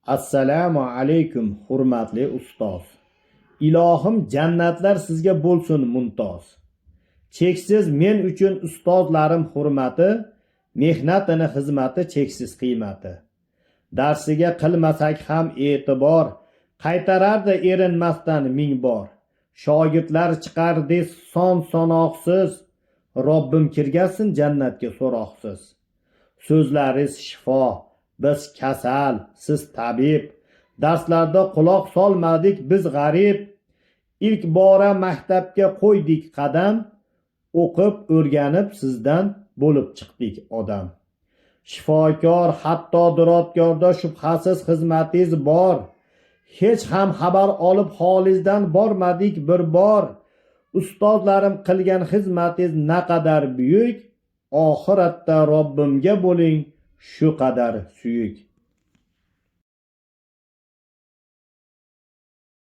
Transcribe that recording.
Assalomu alaykum hurmatli ustoz. Ilohim jannatlar sizga bo'lsin mumtoz. Cheksiz men uchun ustozlarim hurmati, mehnatini xizmati cheksiz qiymati. Darsiga qilmasak ham e'tibor, qaytarardi erinmasdan ming bor. Shogirdlar chiqardi son sanoqsiz, Robbim kirgasin jannatga so'roqsiz. So'zlaringiz shifo, biz kasal, siz tabib. Darslarda quloq solmadik biz g'arib. İlk bora maktabga qo'ydik qadam, o'qib o'rganib sizdan bo'lib chiqdik odam. Shifokor, hatto durodgorda shubhasiz xizmatingiz bor. Hech ham xabar olib holingizdan bormadik bir bor. Ustozlarim qilgan xizmatingiz naqadar buyuk, oxiratda Robbimga bo'ling shu qadar suyuk.